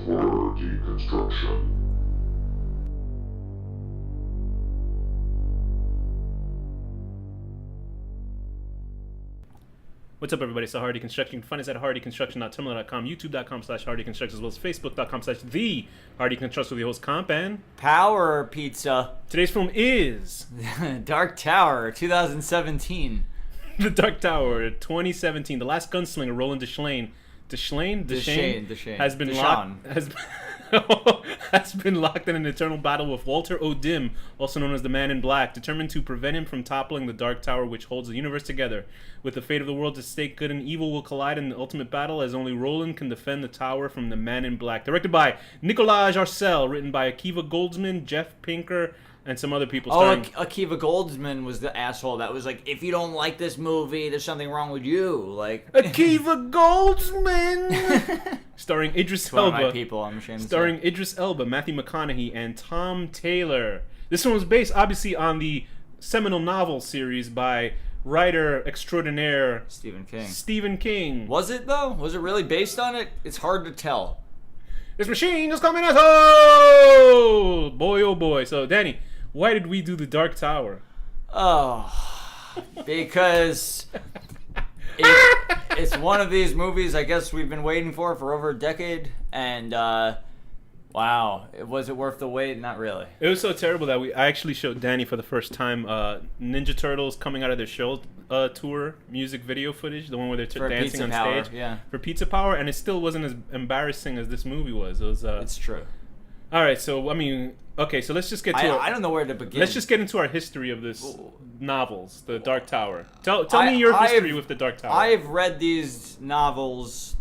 Horror Deconstruction. What's up, everybody? It's the Hard Deconstruction. You can find us at harddeconstruction.tumblr.com, youtube.com/harddeconstruction, as well as facebook.com/the Hard Deconstruction with your host, Comp, and Power Pizza. today's film is Dark Tower, 2017. The Dark Tower, 2017. The Last Gunslinger, Roland Deschain, has been has been locked in an eternal battle with Walter O'Dim, also known as the Man in Black, determined to prevent him from toppling the Dark Tower, which holds the universe together. With the fate of the world at stake, good and evil will collide in the ultimate battle, as only Roland can defend the tower from the Man in Black. Directed by Nicolas Jarcel, written by Akiva Goldsman, Jeff Pinker, and some other people. Akiva Goldsman was the asshole that was like, if you don't like this movie, there's something wrong with you. Like Akiva Goldsman, starring Idris one Elba. of my people, I'm ashamed Starring to say. Idris Elba, Matthew McConaughey, and Tom Taylor. This one was based, obviously, on the seminal novel series by writer extraordinaire Stephen King. Was Was it though? Was it really based on it? It's hard to tell. This machine is coming at us! Boy, oh boy. So, Danny, why did we do the Dark Tower? Oh, because it's one of these movies I guess we've been waiting for over a decade, and wow, was it worth the wait? Not really. It was so terrible that I actually showed Danny for the first time Ninja Turtles coming out of their show tour music video footage, the one where they're dancing on Power, stage yeah. for Pizza Power, and it still wasn't as embarrassing as this movie was. It was. It's true. All right, so I mean, okay, so let's just get to. I don't know where to begin. Let's just get into our history of this novels, the Dark Tower. Tell me your history with the Dark Tower. I've read these novels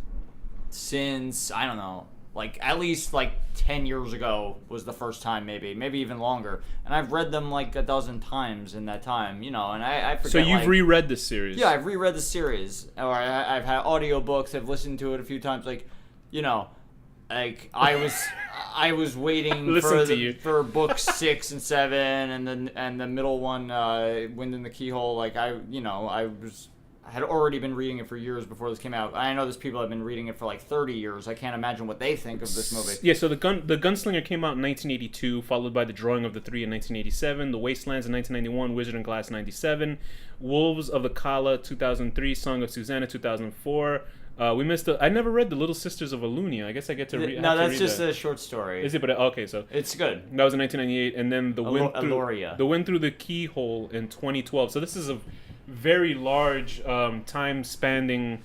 since, I don't know, like at least like 10 years ago was the first time, maybe even longer, and I've read them like a dozen times in that time, you know, and I forget. So you've reread this series? Yeah, I've reread the series, or I've had audiobooks, I've listened to it a few times, like, you know, like I was waiting for books 6 and 7, and the middle one, Wind in the Keyhole. Like I had already been reading it for years before this came out. I know there's people that have been reading it for like 30 years. I can't imagine what they think of this movie. Yeah, so the Gunslinger came out in 1982, followed by The Drawing of the Three in 1987, The Wastelands in 1991, Wizard and Glass 97, Wolves of the Kala 2003, Song of Susanna 2004. We missed I never read The Little Sisters of Alunia. I guess I get to read. No, that's just a short story. Is it? But okay, so it's good. That was in 1998, and then the Wind Through the Keyhole in 2012. So this is a very large, time-spanning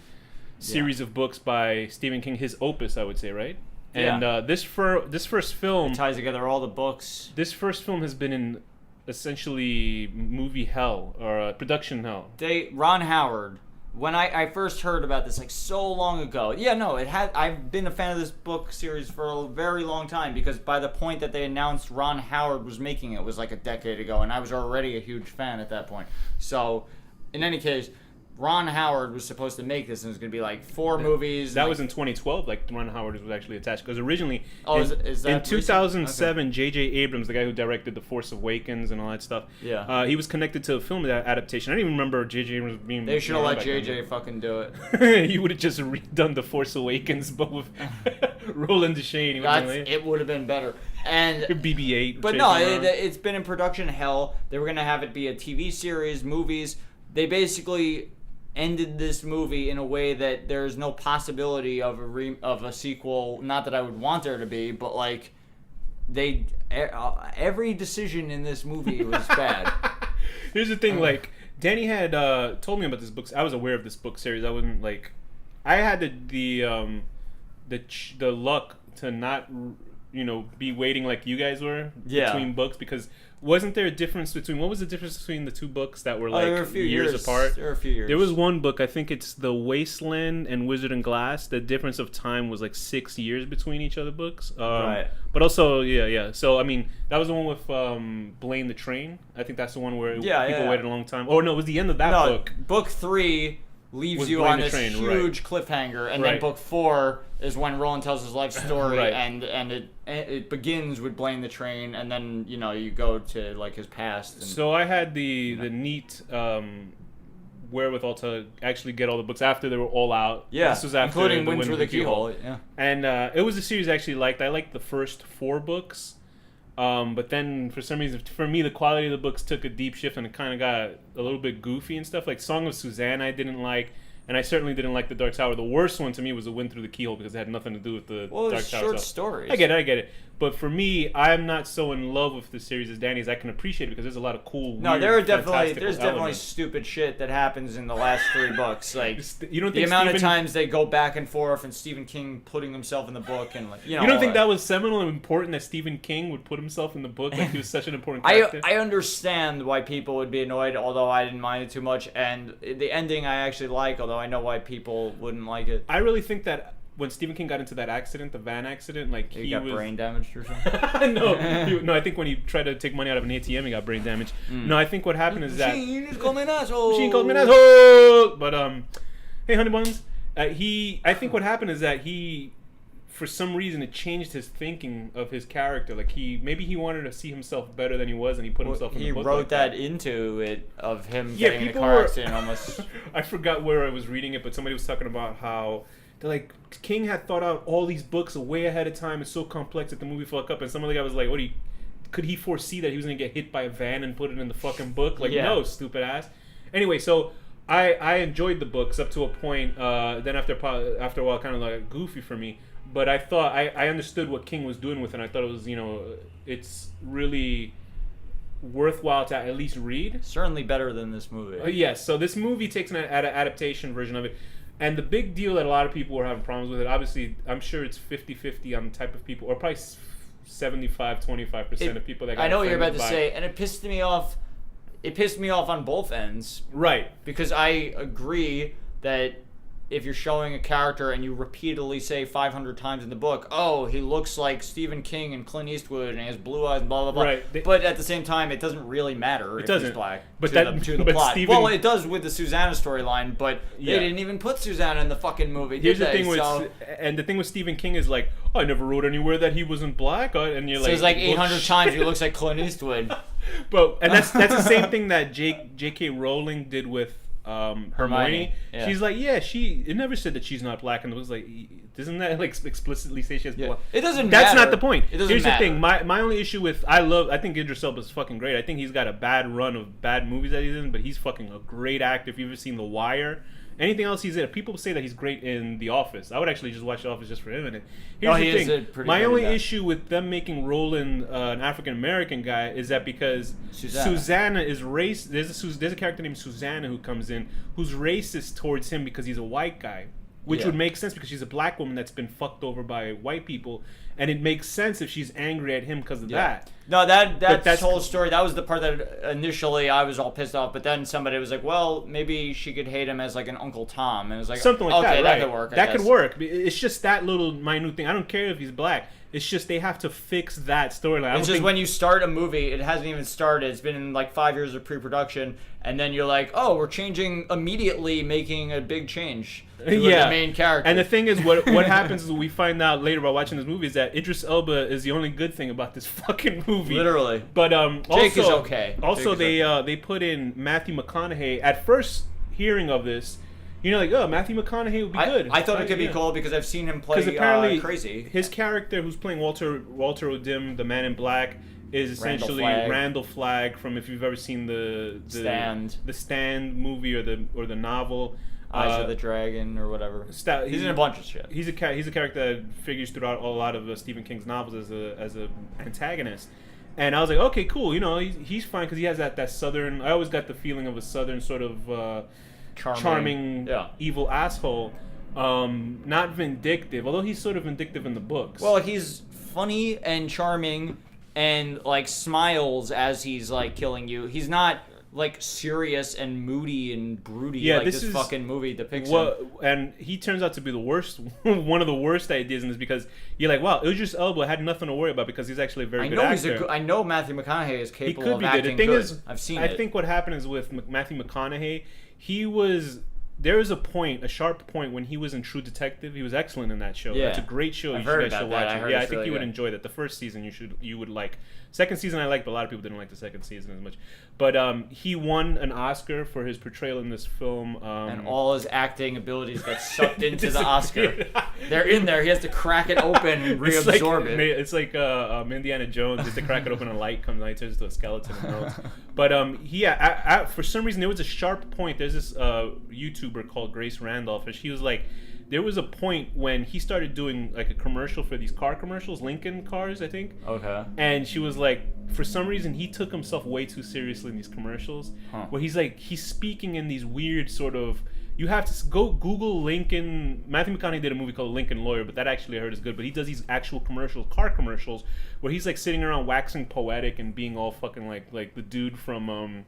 series of books by Stephen King. His opus, I would say, right? And this first film it ties together all the books. This first film has been in essentially movie hell or production hell. Ron Howard. When I first heard about this, like, so long ago, I've been a fan of this book series for a very long time, because by the point that they announced Ron Howard was making it was like a decade ago, and I was already a huge fan at that point. So, in any case, Ron Howard was supposed to make this, and it was going to be like 4 movies. That was in 2012, like Ron Howard was actually attached, because originally in 2007, J.J. Abrams, the guy who directed The Force Awakens and all that stuff, he was connected to a film adaptation. I don't even remember J.J. Abrams being. They should have let J.J. fucking do it. He would have just redone The Force Awakens, but with Roland Deschain. It would have been better. And BB-8. But no, it's been in production hell. They were going to have it be a TV series, movies. They basically ended this movie in a way that there's no possibility of a sequel. Not that I would want there to be, but like every decision in this movie was bad. Here's the thing, like Danny had told me about this book. I was aware of this book series. I had the luck to not be waiting like you guys were between books, because wasn't there a difference between, what was the difference between the two books that were like a few years apart? There were a few years. There was one book, I think it's The Wasteland and Wizard and Glass. The difference of time was like 6 years between each other books. Right. But also, yeah. So, I mean, that was the one with Blame the Train. I think that's the one where people waited a long time. Oh, no, it was the end of that book. Book 3 leaves you on this huge cliffhanger, and then book 4 is when Roland tells his life story, and it begins with Blame the Train, and then you go to like his past. And, so I had the neat wherewithal to actually get all the books after they were all out. Yeah, this was after including Wind Through the Keyhole. Yeah, and it was a series I actually liked. I liked the first 4 books, but then for some reason, for me, the quality of the books took a deep shift, and it kind of got a little bit goofy and stuff. Like Song of Susanna, I didn't like. And I certainly didn't like The Dark Tower. The worst one to me was The Wind Through the Keyhole because it had nothing to do with the Dark Tower. Short stories. I get it. But for me, I'm not so in love with the series as Danny as I can appreciate it because there's a lot of cool, no, weird, there's definitely elements. stupid shit that happens in the last 3 books. Like you don't think the amount of times they go back and forth and Stephen King putting himself in the book and like you don't think that was seminal and important that Stephen King would put himself in the book like he was such an important character? I understand why people would be annoyed, although I didn't mind it too much, and the ending I actually like, although I know why people wouldn't like it. I really think that when Stephen King got into that accident, the van accident, like he got brain damaged or something. no, I think when he tried to take money out of an ATM, he got brain damage. No, I think what happened is that Machine just called me an asshole. Machine called me an asshole. But hey, honey buns, I think what happened is that he, for some reason, it changed his thinking of his character. Like maybe he wanted to see himself better than he was, and he put himself in the book. He wrote like that into it of him getting in a car accident almost. I forgot where I was reading it, but somebody was talking about how like King had thought out all these books way ahead of time. It's so complex that the movie fucked up. And some other guy was like, could he foresee that he was gonna get hit by a van and put it in the fucking book? Like, no, stupid ass. Anyway, so I enjoyed the books up to a point. Then after a while, kind of like goofy for me. But I thought I understood what King was doing with it. And I thought it was, it's really worthwhile to at least read. Certainly better than this movie. Yes. So this movie takes an adaptation version of it. And the big deal that a lot of people were having problems with it, obviously, I'm sure it's 50-50 on the type of people, or probably 75-25% of people that got I know what you're about to by say, and it pissed me off. It pissed me off on both ends. Right. Because I agree that if you're showing a character and you repeatedly say 500 times in the book, oh, he looks like Stephen King and Clint Eastwood and he has blue eyes and blah, blah, blah. Right. But at the same time, it doesn't really matter if he's black but to the plot. Stephen... Well, it does with the Susanna storyline, but they didn't even put Susanna in the fucking movie, Here's the thing and the thing with Stephen King is like, oh, I never wrote anywhere that he wasn't black. And you're like... So it's like 800 times he looks like Clint Eastwood. And that's the same thing that J.K. Rowling did with Hermione. Yeah. She's like, it never said that she's not black, and it was like, doesn't that like explicitly say she has black? It doesn't That's matter. not the point. It doesn't Here's matter. the thing. My only issue with I think Idris Elba's fucking great. I think he's got a bad run of bad movies that he's in, but he's fucking a great actor. If you've ever seen The Wire, anything else he's in, people say that he's great in The Office. I would actually just watch The Office just for him in it. Here's the thing. My only issue with them making Roland an African American guy is that because Susanna is race. There's a character named Susanna who comes in who's racist towards him because he's a white guy. Which would make sense because she's a black woman that's been fucked over by white people, and it makes sense if she's angry at him because of that. No, that's whole story. That was the part that initially I was all pissed off, but then somebody was like, "Well, maybe she could hate him as like an Uncle Tom," and it was like something like that. Okay, right. that could work. That could work. It's just that little minute thing. I don't care if he's black. It's just they have to fix that storyline. It's just when you start a movie, it hasn't even started. It's been in like 5 years of pre-production, and then you're like, oh, we're changing immediately, making a big change to the main character. And the thing is, what happens is we find out later by watching this movie is that Idris Elba is the only good thing about this fucking movie. Literally. But Jake is okay. Also, they put in Matthew McConaughey. At first hearing of this, like, oh, Matthew McConaughey would be good. I thought it could be cool because I've seen him play apparently crazy. His character, who's playing Walter O'Dim, the Man in Black, is essentially Randall Flagg from, if you've ever seen the Stand movie or the novel. Eyes of the Dragon or whatever. He's in a bunch of shit. He's a character that figures throughout a lot of Stephen King's novels as a antagonist. And I was like, okay, cool. He's fine because he has that southern. I always got the feeling of a southern sort of charming evil asshole. Not vindictive, although he's sort of vindictive in the books. Well, he's funny and charming and like smiles as he's like killing you. He's not like serious and moody and broody like this fucking movie depicts him. And he turns out to be the worst, one of the worst ideas in this because you're like, wow, Idris Elba had nothing to worry about because he's actually a very good actor. I know Matthew McConaughey is capable of acting good. The thing is, I've seen it. I think what happened is with Matthew McConaughey, he was there is a sharp point when he was in True Detective. He was excellent in that show. Yeah. It's a great show. I've You heard guys about should that. watch I it. heard Yeah, I it's think really you would good. enjoy that. The first season you would like. Second season I liked, but a lot of people didn't like the second season as much. But he won an Oscar for his portrayal in this film. And all his acting abilities get sucked into the Oscar. They're in there. He has to crack it open and reabsorb it. It's like Indiana Jones. Just to crack it open, and light comes, and he turns into a skeleton and melts. But for some reason, there was a sharp point. There's this YouTuber called Grace Randolph, and she was like, there was a point when he started doing like a commercial for these car commercials, Lincoln cars, I think. Okay. And she was like, for some reason, he took himself way too seriously in these commercials, where he's speaking in these weird sort of. You have to go Google Lincoln. Matthew McConaughey did a movie called Lincoln Lawyer, but that actually I heard is good. But he does these actual car commercials, where he's like sitting around waxing poetic and being all fucking like the dude from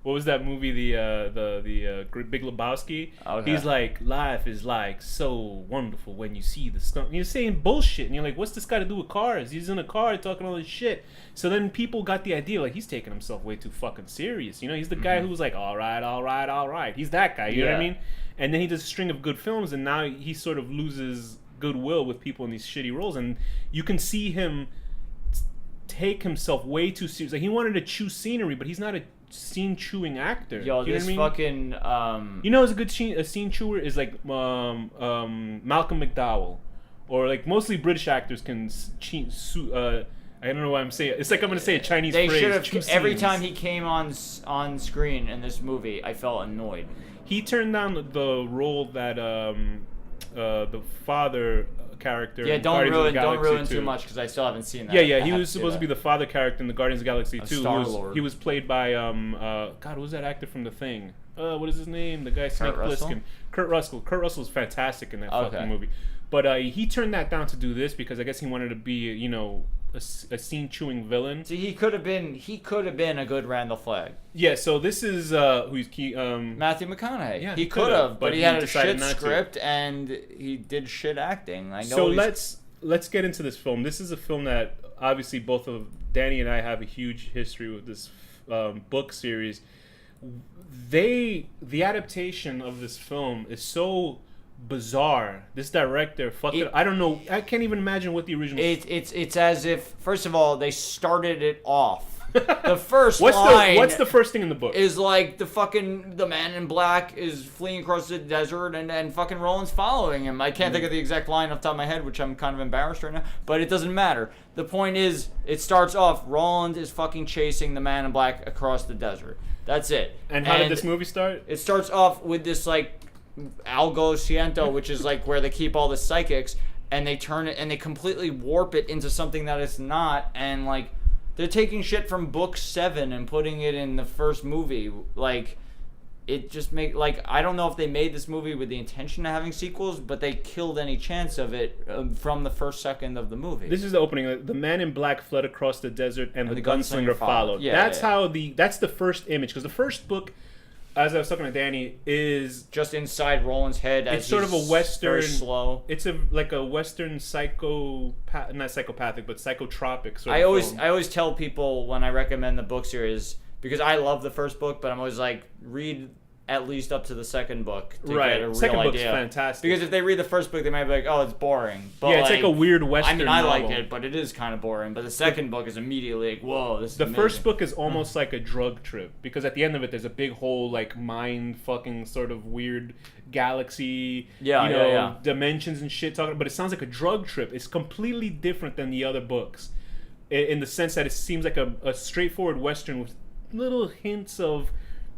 what was that movie? The Big Lebowski. Okay. He's like, life is like so wonderful when you see the skunk. And you're saying bullshit, and you're like, what's this got to do with cars? He's in a car talking all this shit. So then people got the idea, like, he's taking himself way too fucking serious. You know, he's the guy who's like, all right. He's that guy. You know what I mean? And then he does a string of good films, and now he sort of loses goodwill with people in these shitty roles, and you can see him take himself way too serious. Like, he wanted to chew scenery, but he's not a scene chewing actor. Yo, you know this what I mean? fucking You know, who's a good scene chewer is like Malcolm McDowell, or like mostly British actors can I don't know what I'm saying. It's like I'm gonna say a Chinese they phrase. should have every scenes. time he came on screen in this movie, I felt annoyed. He turned down the role that the father character. Yeah, in don't Guardians of the ruin Galaxy too 2. much because I still haven't seen that. Yeah, I he have was supposed to be the father character in the Guardians of the Galaxy 2. Star-Lord. He was played by God, what was that actor from The Thing? What is his name? The guy Snake Plissken. Kurt Russell. Kurt Russell was fantastic in that fucking movie. But he turned that down to do this because I guess he wanted to be, a scene chewing villain. See, he could have been a good Randall Flagg. Yeah, so this is who's key. Matthew McConaughey. Yeah, he could have, but he had a decided shit not to. script and he did shit acting. I know. So let's get into this film. This is a film that obviously both of Danny and I have a huge history with this book series. The adaptation of this film is so bizarre. This director fucked it. I don't know. I can't even imagine what the original. It's as if first of all they started it off. The first what's line the first thing in the book? Is like the man in black is fleeing across the desert and fucking Roland's following him. I can't think of the exact line off the top of my head, which I'm kind of embarrassed right now, but it doesn't matter. The point is, it starts off, Roland is fucking chasing the man in black across the desert. That's it. And how did this movie start? It starts off with this like Algo Ciento, which is like where they keep all the psychics, and they turn it and they completely warp it into something that it's not, and like they're taking shit from book 7 and putting it in the first movie. Like, it just I don't know if they made this movie with the intention of having sequels, but they killed any chance of it from the first second of the movie. This is the opening. The man in black fled across the desert, and the gunslinger followed. Yeah, that's the first image, because the first book, as I was talking to Danny, is just inside Roland's head. It's sort of a western, very slow. It's like a western not psychopathic, but psychotropic sort of film. I always tell people when I recommend the book series, because I love the first book, but I'm always like, read at least up to the second book to get a real second book's idea. Fantastic. Because if they read the first book, they might be like, "Oh, it's boring." But yeah, it's like a weird western. I mean, I novel. like it, but it is kind of boring. But the second book is immediately like, "Whoa, this is." The amazing. first book is almost like a drug trip, because at the end of it, there's a big whole like mind fucking sort of weird galaxy, dimensions and shit talking. But it sounds like a drug trip. It's completely different than the other books, in the sense that it seems like a straightforward western with little hints of,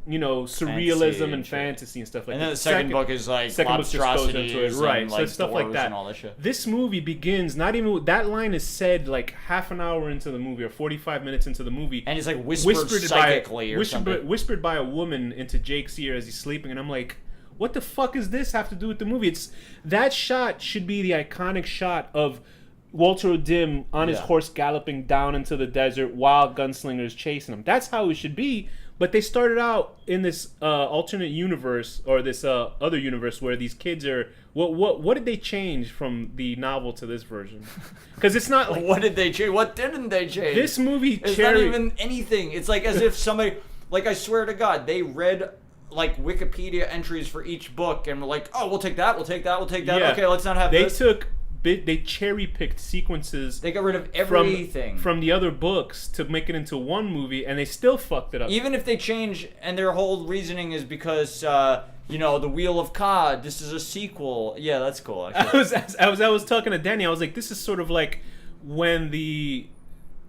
surrealism and fantasy and stuff like that. And then the second book is like monstrosities, right? And, like, so stuff like that. And all this shit. This movie begins not even with, that line is said like half an hour into the movie or 45 minutes into the movie, and it's like whispered psychically whispered by a woman into Jake's ear as he's sleeping, and I'm like, what the fuck does this have to do with the movie? That shot should be the iconic shot of Walter O'Dim on his horse galloping down into the desert while gunslingers chasing him. That's how it should be. But they started out in this alternate universe, or this other universe, where these kids are. What did they change from the novel to this version? Because it's not like, what did they change? What didn't they change? This movie, it's not even anything. It's like as if somebody, like, I swear to God, they read like Wikipedia entries for each book, and we're like, oh, we'll take that. Yeah. Okay, let's not have this. They cherry picked sequences. They got rid of everything from the other books to make it into one movie, and they still fucked it up. Even if they change, and their whole reasoning is because the Wheel of Ka, this is a sequel. Yeah, that's cool. Actually. I was talking to Danny. I was like, this is sort of like when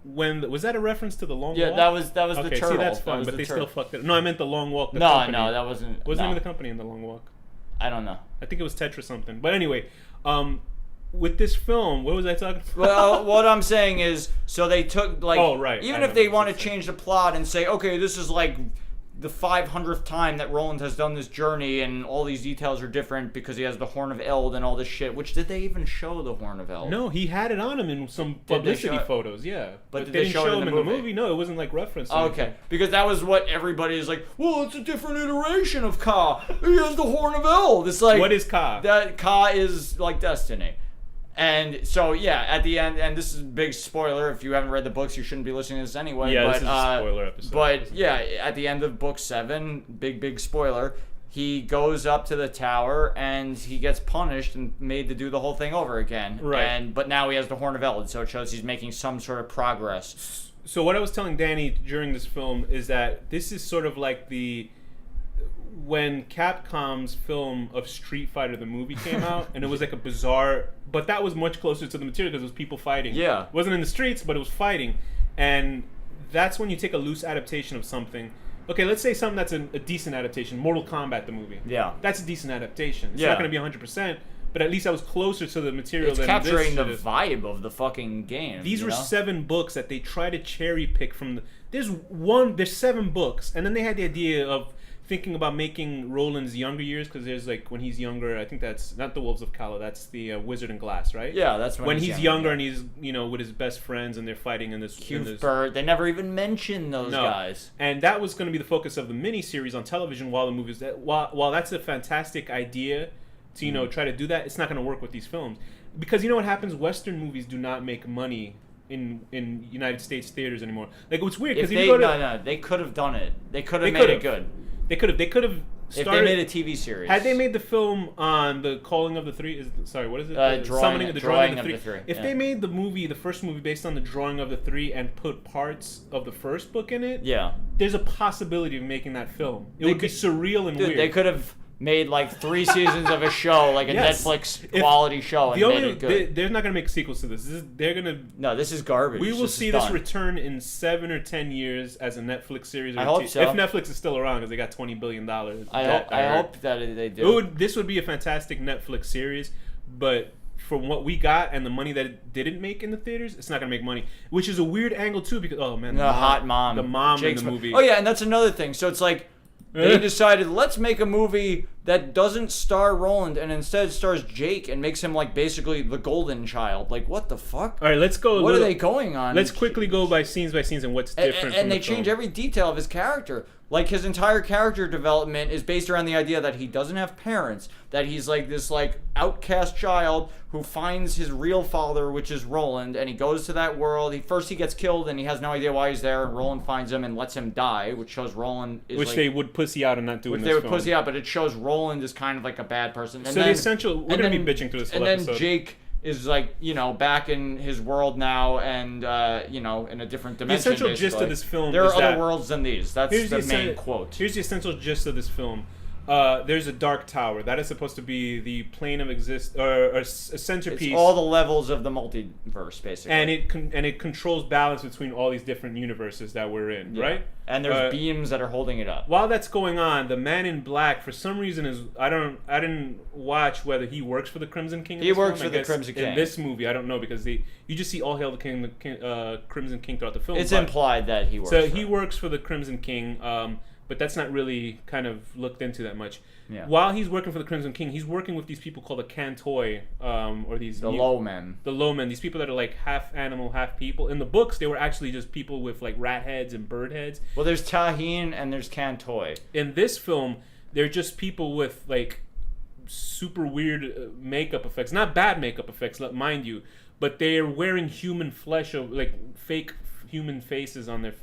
was that a reference to the Long Walk? Yeah, that was the okay, turtle. See, that's fun, but they still fucked it. No, I meant the Long Walk. No, company. that wasn't. What's the name of the company in the Long Walk? I don't know. I think it was Tetra something. But anyway, with this film, what was I talking about? Well, what I'm saying is, so they took like, oh right, even if they want to change the plot and say, okay, this is like the 500th time that Roland has done this journey, and all these details are different because he has the Horn of Eld and all this shit. Which, did they even show the Horn of Eld? No, he had it on him in some publicity photos. Yeah, but they didn't show him in the movie. No, it wasn't like referenced. Okay, because that was what everybody is like. Well, it's a different iteration of Ka. He has the Horn of Eld. It's like, what is Ka? That Ka is like destiny. And so, yeah, at the end, and this is a big spoiler. If you haven't read the books, you shouldn't be listening to this anyway. Yeah, but, this is a spoiler episode. But, yeah, at the end of book 7, big spoiler, he goes up to the tower, and he gets punished and made to do the whole thing over again. Right. But now he has the Horn of Eld, so it shows he's making some sort of progress. So what I was telling Danny during this film is that this is sort of like when Capcom's film of Street Fighter the movie came out, and it was like a bizarre, but that was much closer to the material because it was people fighting. Yeah. It wasn't in the streets, but it was fighting. And that's when you take a loose adaptation of something. Okay, let's say something that's a decent adaptation. Mortal Kombat the movie. Yeah. That's a decent adaptation. It's not going to be 100%, but at least I was closer to the material it's than capturing this the vibe of the fucking game. These were 7 books that they try to cherry pick from there's 7 books, and then they had the idea of thinking about making Roland's younger years, because there's like when he's younger, I think that's not the Wolves of Kala, that's the Wizard in Glass, right? Yeah, that's when he's younger and he's with his best friends and they're fighting in this. Bird. They never even mentioned those guys. And that was going to be the focus of the miniseries on television. While the movies, while that's a fantastic idea to try to do that, it's not going to work with these films, because you know what happens? Western movies do not make money in United States theaters anymore. Like, it's weird because they could have done it. They could have made it good. They could have started, if they made a TV series. Had they made the film on the Calling of the Three, what is it? Drawing of the Three. If they made the first movie based on the Drawing of the Three and put parts of the first book in it, there's a possibility of making that film. It would be surreal and weird. They could have made like 3 seasons of a show, like a Netflix quality show, and made it good. They're not gonna make sequels to this. No, this is garbage. We will see this return in 7 or 10 years as a Netflix series. I hope so. If Netflix is still around, because they got $20 billion. I hope that they do. This would be a fantastic Netflix series, but from what we got and the money that it didn't make in the theaters, it's not gonna make money. Which is a weird angle too, because hot mom, the mom Jake's in the movie. Oh yeah, and that's another thing. So it's like they decided, let's make a movie that doesn't star Roland and instead stars Jake and makes him like basically the golden child. Like, what the fuck? All right, let's go. What are they going on? Let's quickly go by scenes and what's different. And they change every detail of his character. Like, his entire character development is based around the idea that he doesn't have parents, that he's like this like outcast child who finds his real father, which is Roland, and he goes to that world. First he gets killed and he has no idea why he's there, and Roland finds him and lets him die, which shows Roland is they would pussy out and not do in this film. Which they would pussy out, but it shows Roland is kind of like a bad person. And so the essential, we're going to be bitching through this whole episode. And then Jake is like, back in his world now, and in a different dimension. The essential basically. gist of this film there is are other worlds than these. That's the main quote. Here's the essential gist of this film. There's a dark tower that is supposed to be the plane of or a centerpiece. It's all the levels of the multiverse, basically. And it controls balance between all these different universes that we're in, right? And there's beams that are holding it up. While that's going on, the Man in Black, for some reason, I didn't watch whether he works for the Crimson King. He works for the Crimson King in this movie. I don't know, because you just see All Hail the King, Crimson King throughout the film. It's implied that he works. So he works for the Crimson King. But that's not really kind of looked into that much. Yeah. While he's working for the Crimson King, he's working with these people called the Cantoi, or these low men. The low men. These people that are like half animal, half people. In the books, they were actually just people with like rat heads and bird heads. Well, there's Tahin and there's Cantoi. In this film, they're just people with like super weird makeup effects. Not bad makeup effects, mind you, but they're wearing human flesh, like fake human faces on their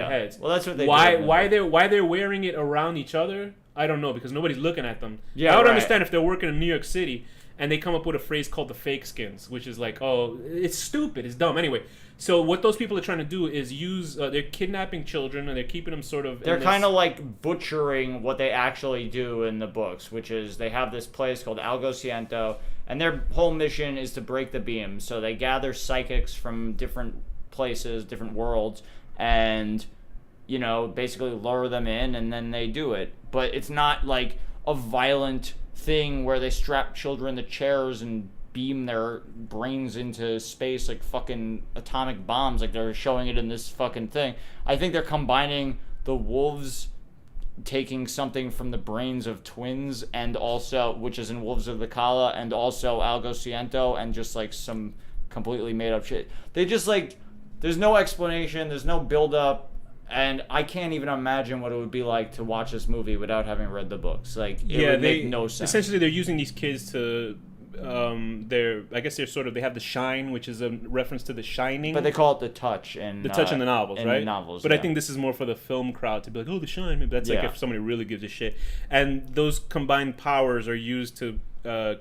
heads. Well, that's what they why they're wearing it around each other, I don't know because nobody's looking at them. Yeah, I would right. understand if they're working in New York City and they come up with a phrase called the fake skins, which is like, oh, it's stupid, it's dumb. Anyway, so what those people are trying to do is use, they're kidnapping children and they're keeping them sort of... They're kind of like butchering what they actually do in the books, which is they have this place called Algo Ciento, and their whole mission is to break the beam. So they gather psychics from different places, different worlds, and, you know, basically lure them in, and then they do it. But it's not like a violent thing where they strap children to chairs and beam their brains into space like fucking atomic bombs, like they're showing it in this fucking thing. I think they're combining the wolves taking something from the brains of twins, and also, which is in Wolves of the Kala, and also Algo Ciento, and just like some completely made up shit. They just like, there's no explanation, there's no build up, and I can't even imagine what it would be like to watch this movie without having read the books. Like, it would make no sense. Essentially, they're using these kids to, I guess they're sort of, they have the shine, which is a reference to The Shining. But they call it the touch in the touch in the novels, in right? The novels, but yeah. I think this is more for the film crowd to be like, oh, the shine. Maybe that's like Yeah. if somebody really gives a shit. And those combined powers are used to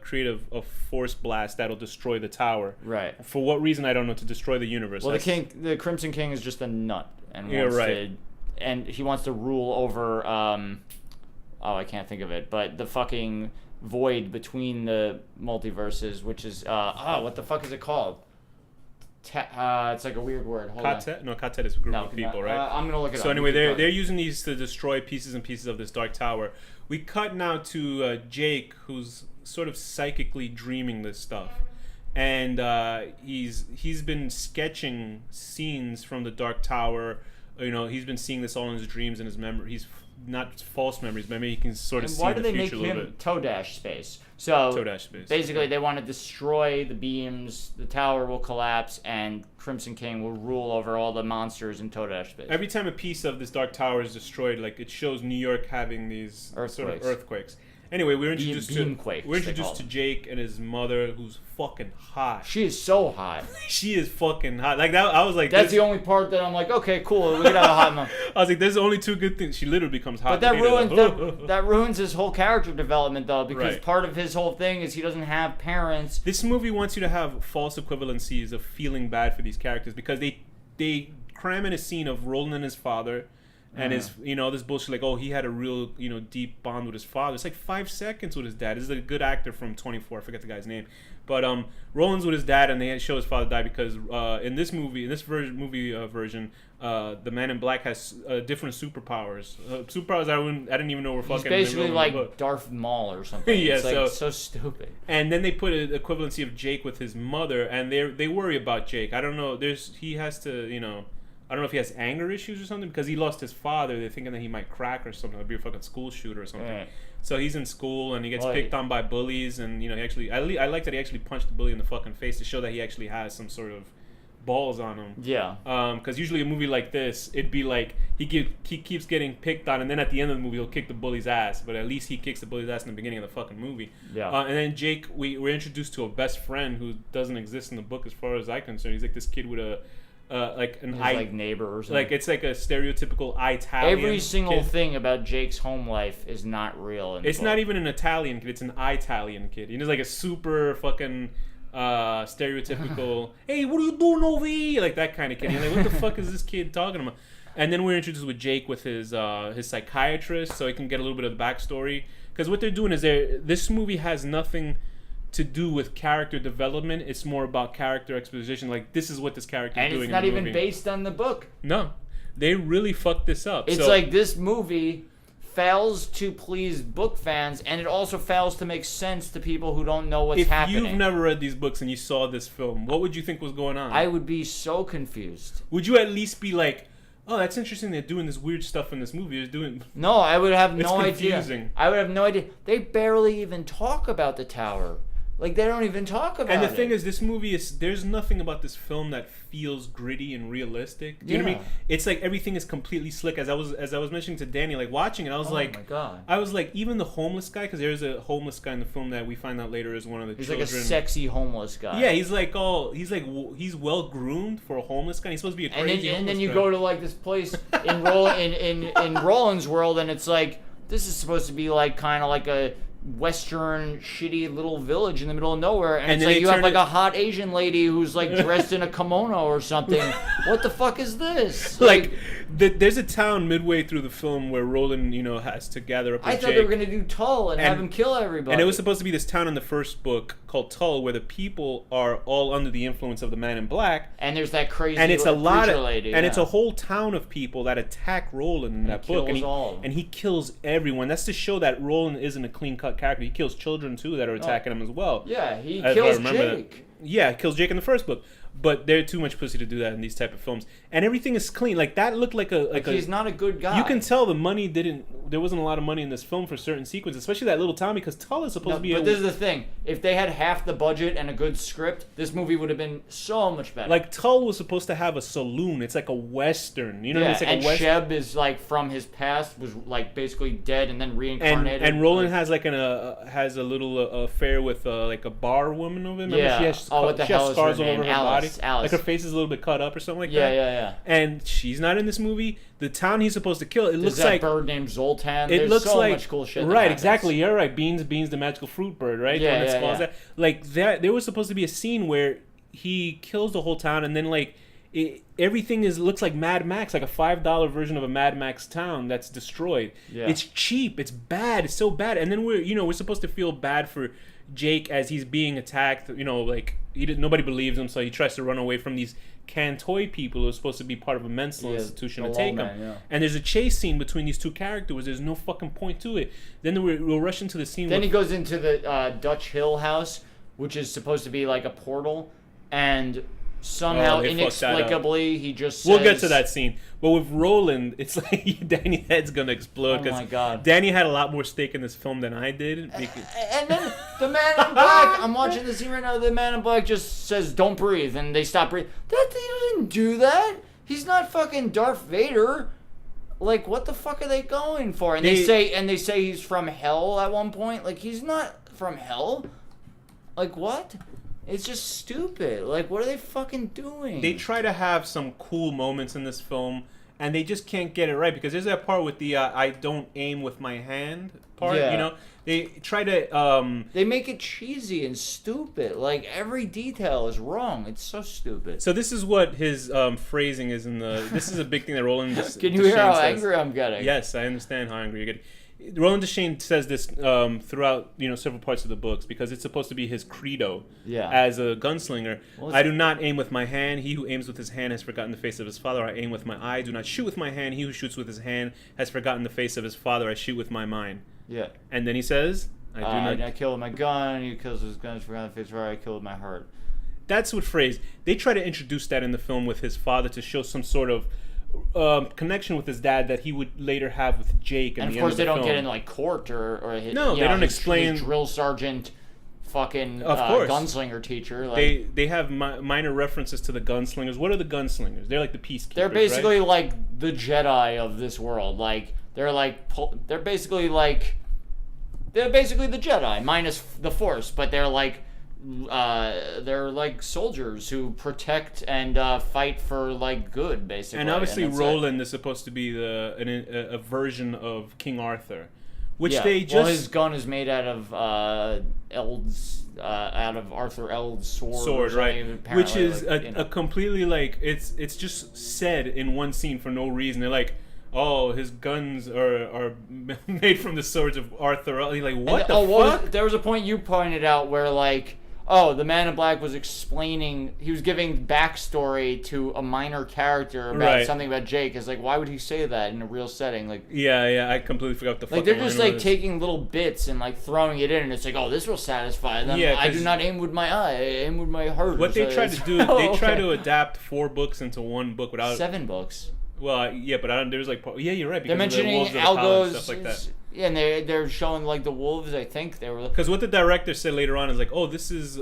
create a force blast that'll destroy the tower. Right. For what reason, I don't know, to destroy the universe. Well, the Crimson King is just a nut, and You're wants right. and he wants to rule over. I can't think of it, but the fucking void between the multiverses, which is what the fuck is it called? It's like a weird word. Hold on. Katet? No, Katet is a group of people, right? I'm gonna look it up. So anyway, they're using these to destroy pieces and pieces of this dark tower. We cut now to Jake, who's sort of psychically dreaming this stuff, and he's been sketching scenes from the dark tower. You know, he's been seeing this all in his dreams and his memory. He's not false memories, but maybe he can sort of see the future a little bit. Toe dash space? So Toe dash space. Basically, they want to destroy the beams. The tower will collapse, and Crimson King will rule over all the monsters in Toe dash space. Every time a piece of this dark tower is destroyed, like it shows New York having these Earthquakes. sort of earthquakes. Anyway, we're introduced Beamquakes, to Jake and his mother, who's fucking hot. She is so hot. She is fucking hot. Like that, I was like, That's the only part that I'm like, okay, cool. We could have a hot mom. I was like, there's only two good things. She literally becomes hot. But that ruins like, that ruins his whole character development, though, because Right. part of his whole thing is he doesn't have parents. This movie wants you to have false equivalencies of feeling bad for these characters because they cram in a scene of Roland and his father. And his, this bullshit like, oh, he had a real, deep bond with his father. It's like 5 seconds with his dad. This is a good actor from 24. I forget the guy's name. But Roland's with his dad, and they show his father die because in this movie, version, the Man in Black has different superpowers. Superpowers I didn't even know were fucking. He's basically like book. Darth Maul or something. Yeah, it's like so stupid. And then they put an equivalency of Jake with his mother, and they worry about Jake. I don't know. He has to, I don't know if he has anger issues or something because he lost his father. They're thinking that he might crack or something, like be a fucking school shooter or something. Right. So he's in school and he gets picked on by bullies, and he actually, I like that he actually punched the bully in the fucking face to show that he actually has some sort of balls on him. Yeah. Because usually a movie like this, it'd be like he keeps getting picked on, and then at the end of the movie he'll kick the bully's ass. But at least he kicks the bully's ass in the beginning of the fucking movie. Yeah. And then Jake, we're introduced to a best friend who doesn't exist in the book as far as I'm concerned. He's like this kid with a like neighbor or something. Like it's like a stereotypical Italian. Every single kid. thing about Jake's home life is not real. It's not even an Italian kid. It's an Italian kid. He's like a super fucking stereotypical. Hey, what are you doing over here? Like that kind of kid. You're like, what the fuck is this kid talking about? And then we're introduced with Jake with his psychiatrist, so he can get a little bit of the backstory. Because what they're doing is this movie has nothing to do with character development. It's more about character exposition. Like, this is what this character is doing in the movie. And it's not even based on the book. No. They really fucked this up. It's like this movie fails to please book fans, and it also fails to make sense to people who don't know what's happening. If you've never read these books and you saw this film, what would you think was going on? I would be so confused. Would you at least be like, oh, that's interesting, they're doing this weird stuff in this movie. No, I would have no idea. Confusing. I would have no idea. They barely even talk about the tower. Like, they don't even talk about it. And the thing is, this movie there's nothing about this film that feels gritty and realistic. Do you know what I mean? It's like everything is completely slick. As I was mentioning to Danny, like watching it, I was like, oh my God. I was like, even the homeless guy, because there's a homeless guy in the film that we find out later is one of the children. He's like a sexy homeless guy. Yeah, he's well groomed for a homeless guy. He's supposed to be a crazy and then homeless you guy. go to like this place in Roland's world, and it's like this is supposed to be like kind of like a western shitty little village in the middle of nowhere, and it's like you have like a hot Asian lady who's like dressed in a kimono or something. What the fuck is this? There's a town midway through the film where Roland, has to gather up with I thought Jake. they were gonna do Tull and have him kill everybody. And it was supposed to be this town in the first book called Tull, where the people are all under the influence of the Man in Black. And there's that crazy and it's a lot of lady, and it's a whole town of people that attack Roland in that book, and he kills everyone. That's to show that Roland isn't a clean cut character. He kills children too that are attacking him as well. Yeah, he kills Jake. Yeah, he kills Jake in the first book. But they're too much pussy to do that in these type of films. And everything is clean. Like, that looked like he's not a good guy. You can tell there wasn't a lot of money in this film for certain sequences, especially that little town, because Tull is supposed to be But this is the thing. If they had half the budget and a good script, this movie would have been so much better. Like, Tull was supposed to have a saloon. It's like a western. You know what I mean? It's like and Sheb is, like, from his past, was, like, basically dead and then reincarnated. And Roland has, like, has a little affair with, like, a bar woman of him. Yeah. She has, what she has scars all over her body. Alice. Like, her face is a little bit cut up or something like that. Yeah. And she's not in this movie. The town he's supposed to kill, looks like that bird named Zoltan. It looks so like much cool shit. Right, exactly. You're right. Beans, the magical fruit bird, right? Yeah. That. Like that. There was supposed to be a scene where he kills the whole town, and then like everything looks like Mad Max, like a $5 version of a Mad Max town that's destroyed. Yeah. It's cheap. It's bad. It's so bad. And then we're supposed to feel bad for Jake as he's being attacked. Like nobody believes him, so he tries to run away from these Cantoy people who are supposed to be part of a mental institution to take him. Yeah. And there's a chase scene between these two characters. There's no fucking point to it. Then we'll rush into the scene. Then he goes into the Dutch Hill house, which is supposed to be like a portal, and somehow inexplicably he just says, we'll get to that scene. But with Roland, it's like Danny's head's gonna explode. Oh my god! Danny had a lot more stake in this film than I did. And then the Man in Black, I'm watching the scene right now. The Man in Black just says, "Don't breathe," and they stop breathing. He doesn't do that. He's not fucking Darth Vader. Like, what the fuck are they going for? And they say he's from hell at one point. Like, he's not from hell. Like, what? It's just stupid. Like, what are they fucking doing? They try to have some cool moments in this film, and they just can't get it right, because there's that part with the I don't aim with my hand part. Yeah. They try to they make it cheesy and stupid. Like, every detail is wrong. It's so stupid. So this is what his phrasing is in the. This is a big thing that Roland. Can you hear how angry I'm getting? Yes, I understand how angry you're getting. Roland Deschain says this throughout several parts of the books, because it's supposed to be his credo as a gunslinger. I do not aim with my hand. He who aims with his hand has forgotten the face of his father. I aim with my eye. Do not shoot with my hand. He who shoots with his hand has forgotten the face of his father. I shoot with my mind. Yeah. And then he says, I kill with my gun. He kills with his gun. Has forgotten the face of his father. I kill with my heart. That's what phrase. They try to introduce that in the film with his father to show some sort of connection with his dad that he would later have with Jake. And of course, they don't get into like court or they don't explain. His drill sergeant, fucking gunslinger teacher. Like, they have minor references to the gunslingers. What are the gunslingers? They're like the peacekeepers. They're basically like the Jedi of this world. Like they're basically the Jedi minus the Force, but they're like soldiers who protect and fight for like good, basically. And obviously Roland is supposed to be a version of King Arthur, which his gun is made out of Arthur Eld's sword, right? Which is a completely it's just said in one scene for no reason. They're like, oh, his guns are made from the swords of Arthur. Like, what the fuck? There was a point you pointed out where the Man in Black was explaining, he was giving backstory to a minor character about something about Jake. It's like, why would he say that in a real setting? Like, yeah, I completely forgot the fucking they're just taking little bits and throwing it in, and it's like, oh, this will satisfy them. I do not aim with my eye, I aim with my heart. What they try to do, they try to adapt 4 books into 1 book without 7 books. Well, yeah, but there's you're right. Because they're mentioning the Algos and stuff like that. Yeah, and they're showing the wolves. I think they were. Because what the director said later on is like, oh, this is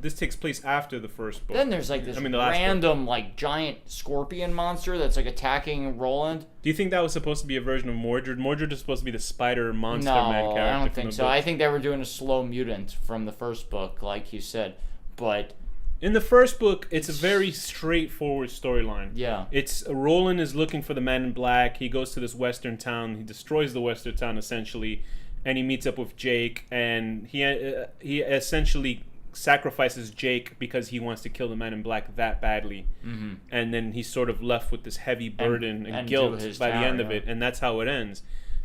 this takes place after the first book. Then there's this random giant scorpion monster that's attacking Roland. Do you think that was supposed to be a version of Mordred? Mordred is supposed to be the spider monster man character. I don't think so. I think they were doing a slow mutant from the first book, like you said, but. In the first book, it's a very straightforward storyline. Yeah. It's Roland is looking for the Man in Black. He goes to this western town. He destroys the western town essentially, and he meets up with Jake. And he essentially sacrifices Jake because he wants to kill the Man in Black that badly. Mm-hmm. And then he's sort of left with this heavy burden and guilt by the end of it, and that's how it ends.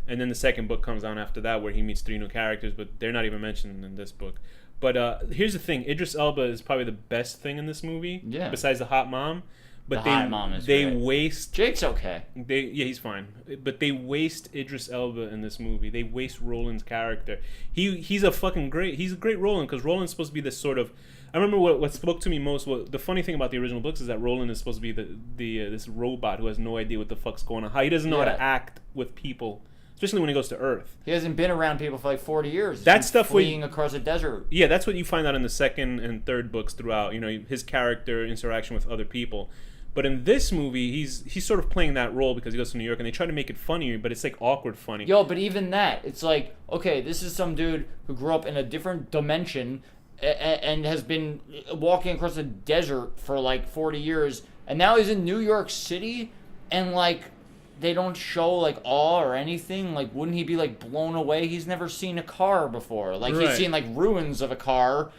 And then the second book comes on after that, where he meets 3 new characters, but they're not even mentioned in this book. But here's the thing: Idris Elba is probably the best thing in this movie, besides the hot mom. But hot mom is they great. waste. Jake's okay. He's fine. But they waste Idris Elba in this movie. They waste Roland's character. He's a great Roland, because Roland's supposed to be this sort of. I remember what spoke to me most. The funny thing about the original books is that Roland is supposed to be this robot who has no idea what the fuck's going on. How he doesn't know how to act with people. Especially when he goes to Earth. He hasn't been around people for like 40 years. That stuff fleeing across a desert. Yeah, that's what you find out in the second and third books throughout. You know, his character interaction with other people. But in this movie, he's sort of playing that role because he goes to New York, and they try to make it funnier, but it's like awkward funny. Yo, but even that, it's like, okay, this is some dude who grew up in a different dimension and has been walking across a desert for like 40 years, and now he's in New York City, and like, they don't show like awe or anything. Like, wouldn't he be like blown away? He's never seen a car before. Like, he's seen like ruins of a car.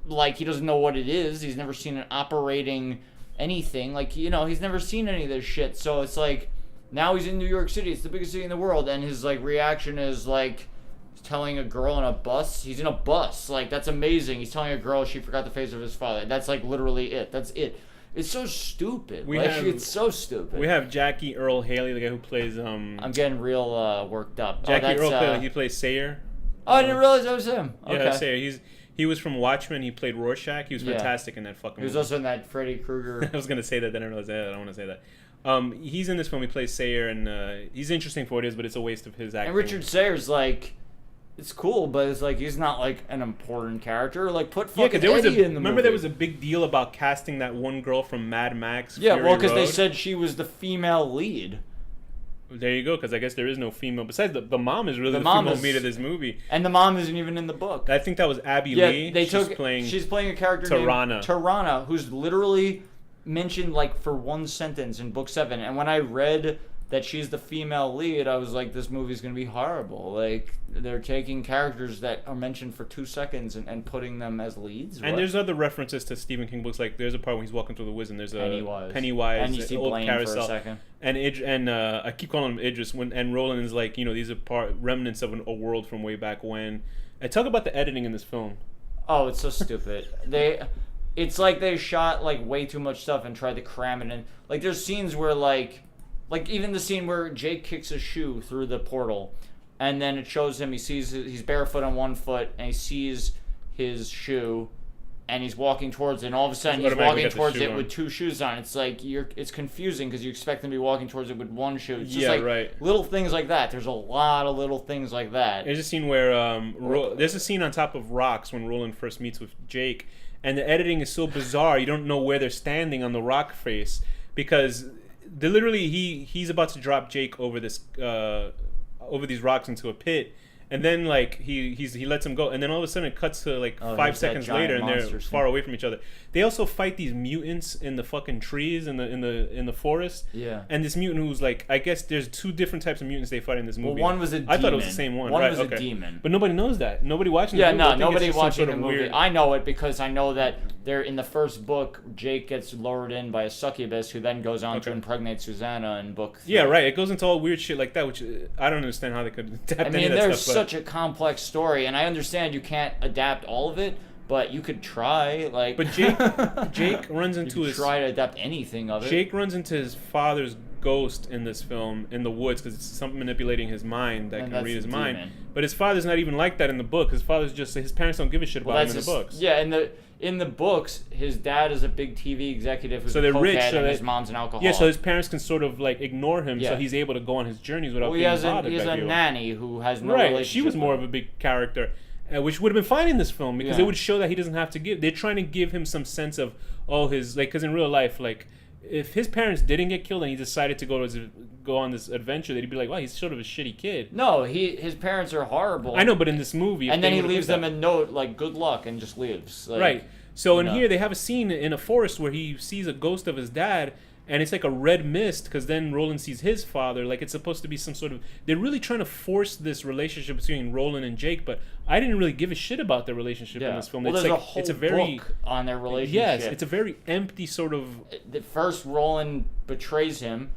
Like, he doesn't know what it is. He's never seen an operating anything. Like, you know, he's never seen any of this shit. So it's like, now he's in New York City. It's the biggest city in the world, and his like reaction is like, he's telling a girl on a bus. He's in a bus. Like, that's amazing. He's telling a girl she forgot the face of his father. That's like literally it. That's it. It's so stupid. It's so stupid. We have Jackie Earl Haley, the guy who plays. I'm getting real worked up. Jackie Earl Haley, he plays Sayer. Oh, I didn't realize that was him. Okay. Yeah, Sayer. He was from Watchmen. He played Rorschach. He was fantastic in that fucking movie. He was also in that Freddy Krueger. I was going to say that, then I realized that. I don't want to say that. He's in this film. He plays Sayer, and he's interesting for what it is, but it's a waste of his acting. And Richard Sayer's like, it's cool, but it's like, he's not like an important character. Like, put fucking Eddie in the movie. Remember there was a big deal about casting that one girl from Mad Max? Yeah, well, because they said she was the female lead. There you go, because I guess there is no female. Besides, the mom is really the female lead of this movie. And the mom isn't even in the book. I think that was Abby Lee. She's playing a character named Tarana, who's literally mentioned like for one sentence in book 7. And when I read that she's the female lead, I was like, this movie's going to be horrible. Like, they're taking characters that are mentioned for 2 seconds and putting them as leads. And there's other references to Stephen King books. Like, there's a part when he's walking through the woods and there's a Pennywise, and you see old Blaine carousel. For a second. And I keep calling him Idris. And Roland is like, you know, these are remnants of a world from way back when. And talk about the editing in this film. Oh, it's so stupid. It's like they shot like way too much stuff and tried to cram it in. Like, there's scenes where like even the scene where Jake kicks a shoe through the portal, and then it shows him, he's barefoot on one foot, and he sees his shoe, and he's walking towards it, and all of a sudden he's walking towards it with 2 shoes on. It's like, it's confusing because you expect him to be walking towards it with 1 shoe. It's just little things like that. There's a lot of little things like that. There's a scene where there's a scene on top of rocks when Roland first meets with Jake, and the editing is so bizarre. You don't know where they're standing on the rock face, because literally he's about to drop Jake over these rocks into a pit, and then like he lets him go, and then all of a sudden it cuts to like 5 seconds later, and they're far away from each other. They also fight these mutants in the fucking trees in the forest. Yeah. And this mutant who's like, I guess there's 2 different types of mutants they fight in this movie. Well, one was a demon. I thought it was the same one. One was a demon. But nobody knows that. Nobody watching. Yeah, no, nobody watching the movie. I know it because I know that they're in the first book. Jake gets lured in by a succubus who then goes on to impregnate Susanna in book 3. Yeah, right. It goes into all weird shit like that, which I don't understand how they could adapt. I mean, there's such a complex story, and I understand you can't adapt all of it, but you could try. Like, but Jake runs into his. Try to adapt anything of it. Jake runs into his father's ghost in this film in the woods because it's something manipulating his mind that can read his mind. But his father's not even like that in the book. His father's just, his parents don't give a shit about him in the books. Yeah, in the books, his dad is a big TV executive who's a rich, and his mom's an alcoholic. Yeah, so his parents can sort of like ignore him, so he's able to go on his journeys without being bothered. He has a nanny who has no relationship. She was more of a big character. Which would have been fine in this film because it would show that he doesn't have to give. They're trying to give him some sense of his, like, because in real life, like, if his parents didn't get killed and he decided to go on this adventure, they'd be like, wow, he's sort of a shitty kid. No, his parents are horrible. I know, but in this movie, and then he leaves them a note like, good luck, and just leaves. Like, right. So in here, they have a scene in a forest where he sees a ghost of his dad, and it's like a red mist, because then Roland sees his father. Like, it's supposed to be some sort of... They're really trying to force this relationship between Roland and Jake, but I didn't really give a shit about their relationship in this film. Well, it's there's like, a whole it's a very, book on their relationship. Yes, it's a very empty sort of... The first, Roland betrays him.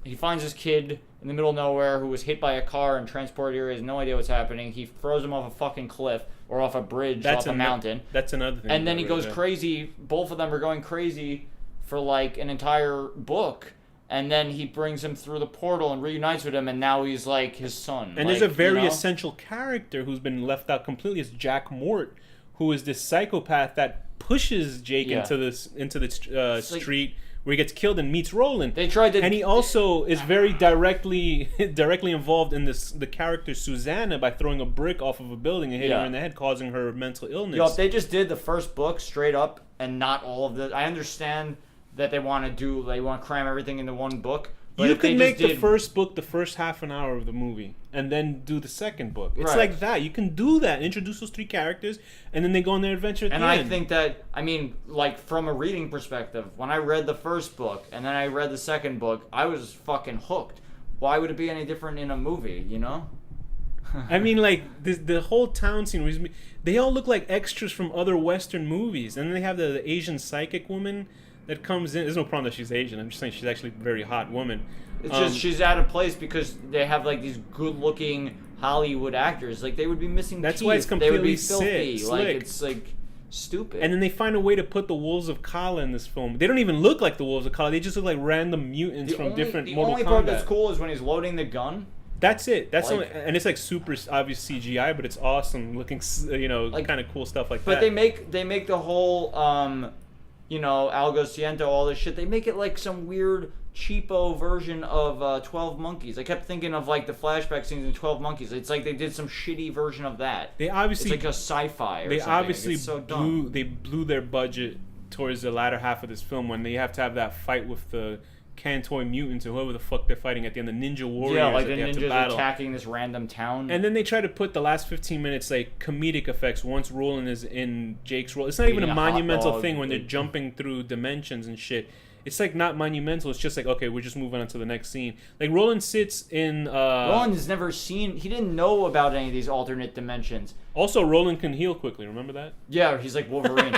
He finds this kid in the middle of nowhere who was hit by a car and transported here. He has no idea what's happening. He throws him off a fucking cliff or off a bridge, off a mountain. That's another thing. And then he goes crazy. Both of them are going crazy for like an entire book. And then he brings him through the portal and reunites with him, and now he's like his son. And there's a very essential character who's been left out completely. It's Jack Mort, who is this psychopath that pushes Jake into the street where he gets killed and meets Roland. They tried to, and he also is very directly involved in the character Susanna by throwing a brick off of a building and hitting her in the head, causing her mental illness. Yo, if they just did the first book straight up and not all of I understand that they want to cram everything into one book. But you could make the first book the first half an hour of the movie, and then do the second book. It's like that. You can do that. Introduce those 3 characters, and then they go on their adventure at the end. And I think that, I mean, like, from a reading perspective, when I read the first book, and then I read the second book, I was fucking hooked. Why would it be any different in a movie, you know? I mean, like, the whole town scene, they all look like extras from other Western movies. And then they have the Asian psychic woman that comes in. There's no problem that she's Asian. I'm just saying she's actually a very hot woman. It's just she's out of place because they have like these good-looking Hollywood actors. Like, they would be missing That's teeth. why it's completely they would be filthy. slick. Like, it's like stupid. And then they find a way to put the Wolves of Kala in this film. They don't even look like the Wolves of Kala. They just look like random mutants from different Mortal Kombat. The only part that's cool is when he's loading the gun. That's it. That's like, and it's like super obvious CGI, but it's awesome looking. Like, kind of cool stuff like that. But they make the whole Algo Ciento, all this shit. They make it like some weird cheapo version of 12 Monkeys. I kept thinking of like the flashback scenes in 12 Monkeys. It's like they did some shitty version of that. They obviously it's like a sci-fi. Or they something. obviously so blew their budget towards the latter half of this film when they have to have that fight with the Kantoy mutants or whoever the fuck they're fighting at the end, the ninja warriors. Yeah, like that the they have to ninjas battle. attacking this random town. And then they try to put the last 15 minutes like comedic effects once Roland is in Jake's role. It's not even a monumental thing when they're jumping through dimensions and shit. It's like not monumental. It's just like, okay, we're just moving on to the next scene. Like Roland sits in. Roland has never seen. He didn't know about any of these alternate dimensions. Also, Roland can heal quickly. Remember that? Yeah, he's like Wolverine.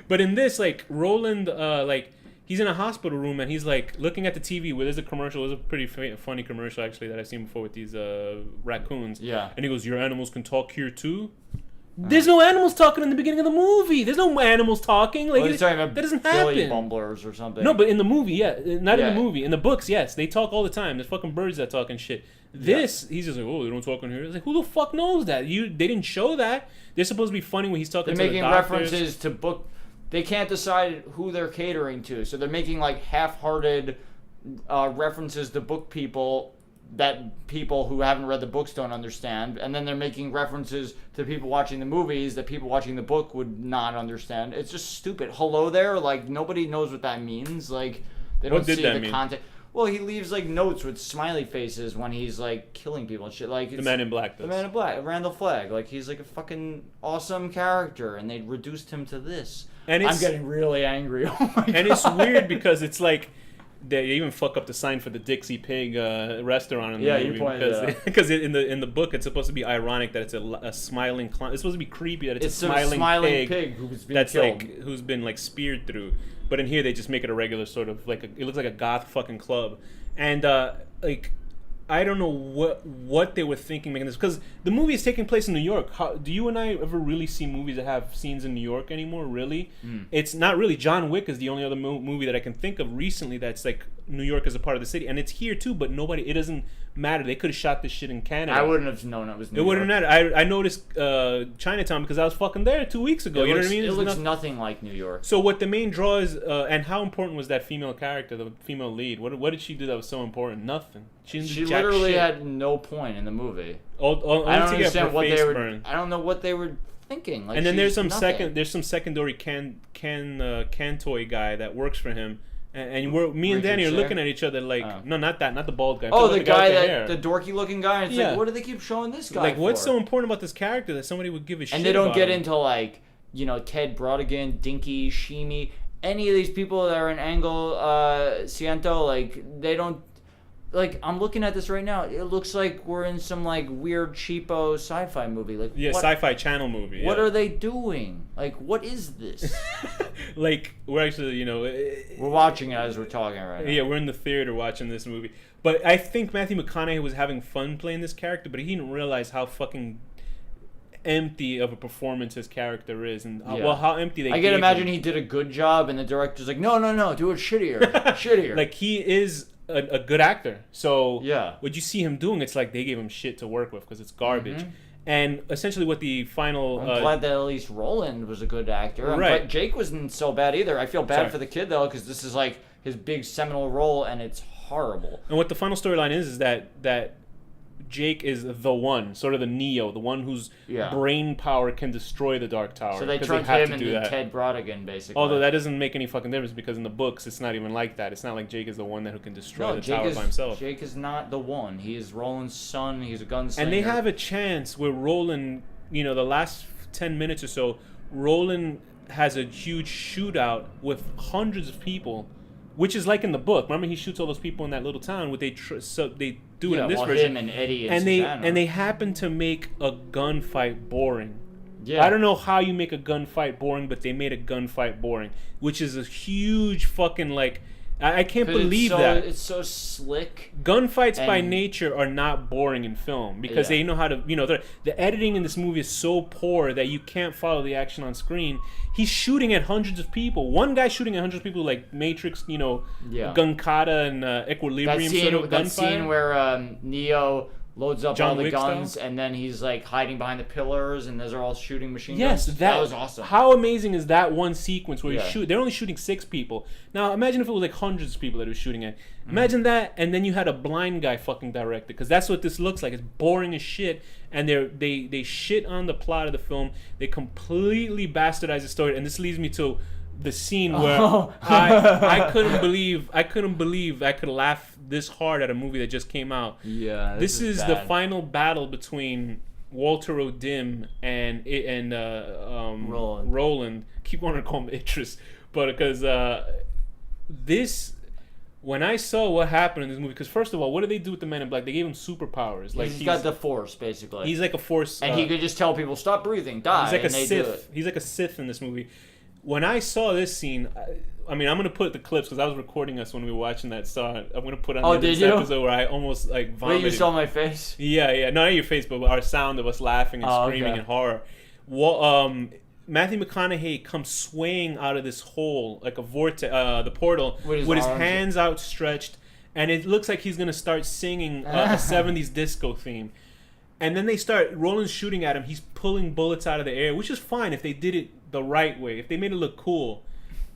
But in this, like Roland, he's in a hospital room and he's like looking at the TV where there's a commercial. There's a pretty funny commercial actually that I've seen before with these raccoons. Yeah. And he goes, "Your animals can talk here too." There's no animals talking in the beginning of the movie. There's no animals talking. Like, he's talking about that doesn't Billy happen. Bumblers or something. No, but in the movie, yeah, not in the movie. In the books, yes, they talk all the time. There's fucking birds that talk and shit. This, he's just like, oh, they don't talk in here. It's like, who the fuck knows that? They didn't show that. They're supposed to be funny when he's talking to the doctors. They're making references to book. They can't decide who they're catering to, so they're making like half-hearted references to book people that people who haven't read the books don't understand, and then they're making references to people watching the movies that people watching the book would not understand. It's just stupid. Hello there, like nobody knows what that means. Like they don't see the context. Well, he leaves like notes with smiley faces when he's like killing people and shit. Like the Man in Black does. The Man in Black, Randall Flagg. Like he's like a fucking awesome character, and they reduced him to this. And I'm getting really angry. Oh my God. And it's weird because it's like. They even fuck up the sign for the Dixie Pig restaurant in the movie. You pointed it out. Because in the book it's supposed to be ironic that it's a smiling clown. It's supposed to be creepy that it's a smiling pig who's been that's killed. like who's been like speared through. But in here they just make it a regular sort of like it looks like a goth fucking club, and like I don't know what they were thinking making this, because the movie is taking place in New York. Do you and I ever really see movies that have scenes in New York anymore? Really? It's not really. John Wick is the only other movie that I can think of recently that's like New York as a part of the city, and it's here too. But it doesn't matter. They could have shot this shit in Canada. I wouldn't have known it was New York. It wouldn't matter. I noticed Chinatown because I was fucking there 2 weeks ago. You know what I mean? It looks nothing like New York. So what the main draw is, and how important was that female character, the female lead? What did she do that was so important? Nothing. She literally had no point in the movie. I don't understand what they were. I don't know what they were thinking. Like, and then there's some secondary Kantoy guy that works for him. And me and Danny are looking at each other like, no, not the bald guy. Oh, the guy the dorky looking guy. It's like, what do they keep showing this guy? Like, what's so important about this character that somebody would give a shit? And they don't get into like Ted Brodigan, Dinky, Sheemy, any of these people that are in Angle Ciento, like, they don't. Like, I'm looking at this right now. It looks like we're in some, like, weird, cheapo sci-fi movie. Like, yeah, sci-fi channel movie. What yeah. are they doing? Like, what is this? Like, we're actually, we're watching it as we're talking right now. Yeah, we're in the theater watching this movie. But I think Matthew McConaughey was having fun playing this character, but he didn't realize how fucking empty of a performance his character is, and how empty they. I can imagine he did a good job, and the director's like, no, do it shittier. Like, he is a good actor. So yeah, what you see him doing, it's like they gave him shit to work with because it's garbage. Mm-hmm. And essentially, what the final. I'm glad that at least Roland was a good actor. Right. But Jake wasn't so bad either. I feel bad for the kid though, because this is like his big seminal role, and it's horrible. And what the final storyline is that Jake is the one, sort of the Neo, the one whose brain power can destroy the Dark Tower. So they turned him into Ted Brodigan, basically. Although that doesn't make any fucking difference, because in the books, it's not even like that. It's not like Jake is the one who can destroy the tower by himself. Jake is not the one. He is Roland's son. He's a gunslinger. And they have a chance where Roland, the last 10 minutes or so, Roland has a huge shootout with hundreds of people, which is like in the book. Remember, he shoots all those people in that little town. They do it in this version. Him and Eddie and they happen to make a gunfight boring. Yeah. I don't know how you make a gunfight boring, but they made a gunfight boring, which is a huge fucking like. I can't believe that. It's so slick. Gunfights by nature are not boring in film because they know how to, the editing in this movie is so poor that you can't follow the action on screen. He's shooting at hundreds of people. One guy shooting at hundreds of people, like Matrix, Gunkata and Equilibrium sort of gunfight. That scene where Neo loads up John all the Wick guns, style? and then he's like hiding behind the pillars, and those are all shooting machine guns. Yes, that was awesome. How amazing is that one sequence where they're only shooting 6 people. Now imagine if it was like hundreds of people that he was shooting at. Imagine that, and then you had a blind guy fucking direct it, because that's what this looks like. It's boring as shit, and they shit on the plot of the film. They completely bastardize the story, and this leads me to the scene where I couldn't believe I could laugh this hard at a movie that just came out. Yeah, this is the final battle between Walter O'Dim and Roland. Keep wanting to call him Idris, but because when I saw what happened in this movie, because first of all, what did they do with the Man in Black? They gave him superpowers. Like he's got the Force, basically. He's like a Force, and he could just tell people, "Stop breathing, die." He's like and a Sith. He's like a Sith in this movie. When I saw this scene, I'm going to put the clips because I was recording us when we were watching that. So I'm going to put on this episode where I almost like vomited. Wait, you saw my face? Yeah. Not your face, but our sound of us laughing and screaming in horror. Well, Matthew McConaughey comes swaying out of this hole, like a vortex, the portal, with his hands outstretched. And it looks like he's going to start singing a 70s disco theme. And then Roland's shooting at him. He's pulling bullets out of the air, which is fine if they did it the right way. If they made it look cool.